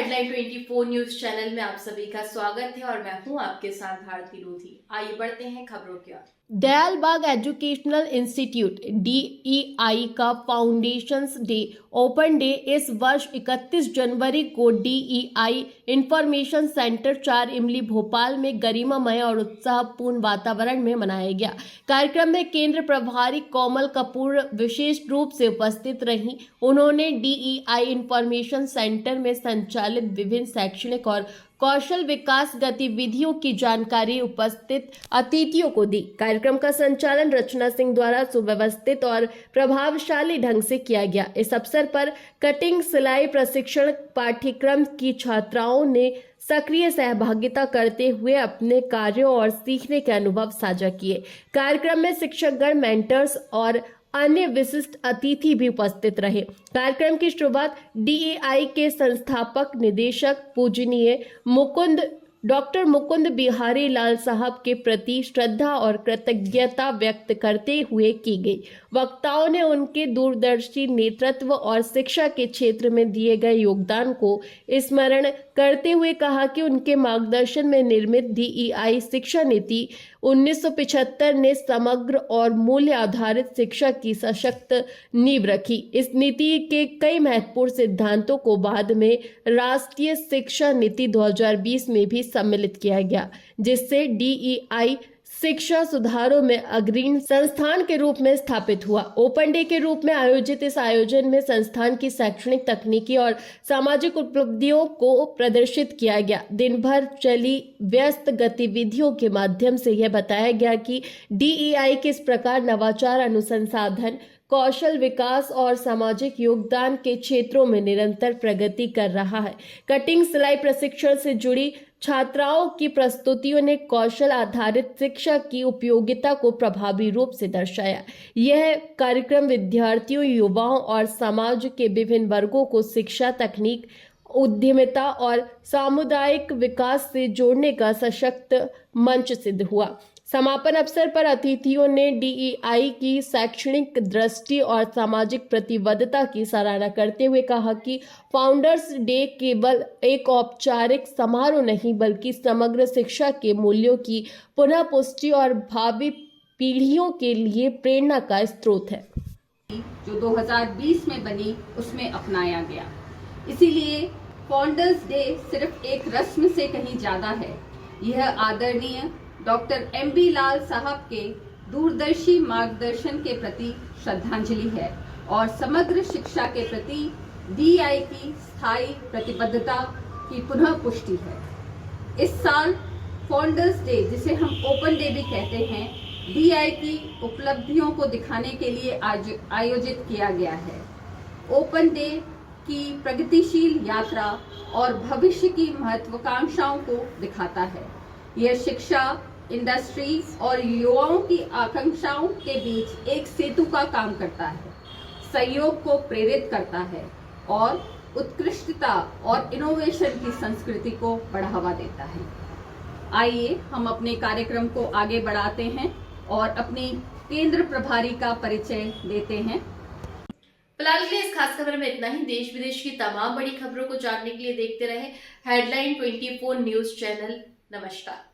Headline 24 news channel में आप सभी का स्वागत है और मैं हूं आपके साथ भारती रोधी। आइए बढ़ते हैं खबरों की ओर। दयालबाग एजुकेशनल इंस्टीट्यूट DEI का फाउंडेशंस डे ओपन डे इस वर्ष 31 जनवरी को DEI इंफॉर्मेशन सेंटर 4 इमली भोपाल में गरिमामय और उत्साहपूर्ण वातावरण में मनाया गया। कार्यक्रम में केंद्र प्रभारी कोमल कपूर विशेष रूप से उपस्थित रहीं। उन्होंने DEI इंफॉर्मेशन सेंटर में संचालित विभिन्न शैक्षणिक और कौशल विकास गतिविधियों की जानकारी उपस्थित अतिथियों को दी। कार्यक्रम का संचालन रचना सिंह द्वारा सुव्यवस्थित और प्रभावशाली ढंग से किया गया। इस अवसर पर कटिंग सिलाई प्रशिक्षण पाठ्यक्रम की छात्राओं ने सक्रिय सहभागिता करते हुए अपने कार्यों और सीखने के अनुभव साझा किए। कार्यक्रम में शिक्षकगण, मेंटर्स और अन्य विशिष्ट अतिथि भी उपस्थित रहे। कार्यक्रम की शुरुआत DEI के संस्थापक निदेशक पूजनीय डॉक्टर मुकुंद बिहारी लाल साहब के प्रति श्रद्धा और कृतज्ञता व्यक्त करते हुए की गई। वक्ताओं ने उनके दूरदर्शी नेतृत्व और शिक्षा के क्षेत्र में दिए गए योगदान को स्मरण करते हुए कहा कि उनके मार्गदर्शन में निर्मित DEI शिक्षा नीति 1975 ने समग्र और मूल्य आधारित शिक्षा की सशक्त नींव रखी। इस नीति के कई महत्वपूर्ण सिद्धांतों को बाद में राष्ट्रीय शिक्षा नीति 2020 में भी सम्मिलित किया गया, जिससे DEI शिक्षा सुधारों में अग्रणी संस्थान के रूप में स्थापित हुआ। ओपन डे के रूप में आयोजित इस आयोजन में संस्थान की शैक्षणिक, तकनीकी और सामाजिक उपलब्धियों को प्रदर्शित किया गया। दिन भर चली व्यस्त गतिविधियों के माध्यम से यह बताया गया कि DEI किस प्रकार नवाचार, अनुसंधान, कौशल विकास और सामाजिक योगदान के क्षेत्रों में निरंतर प्रगति कर रहा है। कटिंग सिलाई प्रशिक्षण से जुड़ी छात्राओं की प्रस्तुतियों ने कौशल आधारित शिक्षा की उपयोगिता को प्रभावी रूप से दर्शाया। यह कार्यक्रम विद्यार्थियों, युवाओं और समाज के विभिन्न वर्गों को शिक्षा, तकनीक, उद्यमिता और सामुदायिक विकास से जोड़ने का सशक्त मंच सिद्ध हुआ। समापन अवसर पर अतिथियों ने DEI की शैक्षणिक दृष्टि और सामाजिक प्रतिबद्धता की सराहना करते हुए कहा कि फाउंडर्स डे केवल एक औपचारिक समारोह नहीं, बल्कि समग्र शिक्षा के मूल्यों की पुनः पुष्टि और भावी पीढ़ियों के लिए प्रेरणा का स्रोत है। जो 2020 में बनी उसमें अपनाया गया। इसीलिए फाउंडर्स डे सिर्फ एक रस्म से कहीं ज्यादा है। यह आदरणीय डॉक्टर MB लाल साहब के दूरदर्शी मार्गदर्शन के प्रति श्रद्धांजलि है और समग्र शिक्षा के प्रति DEI की स्थायी प्रतिबद्धता की पुनः पुष्टि है। इस साल फाउंडर्स डे, जिसे हम ओपन डे भी कहते हैं, DEI की उपलब्धियों को दिखाने के लिए आयोजित किया गया है। ओपन डे की प्रगतिशील यात्रा और भविष्य की महत्वाकांक्षाओं को दिखाता है। यह शिक्षा, इंडस्ट्री और युवाओं की आकांक्षाओं के बीच एक सेतु का काम करता है, सहयोग को प्रेरित करता है और उत्कृष्टता और इनोवेशन की संस्कृति को बढ़ावा देता है। आइए हम अपने कार्यक्रम को आगे बढ़ाते हैं और अपनी केंद्र प्रभारी का परिचय देते हैं। फिलहाल के लिए इस खास खबर में इतना ही। देश विदेश की तमाम बड़ी खबरों को जानने के लिए देखते रहे हेडलाइन 24 न्यूज चैनल। नमस्कार।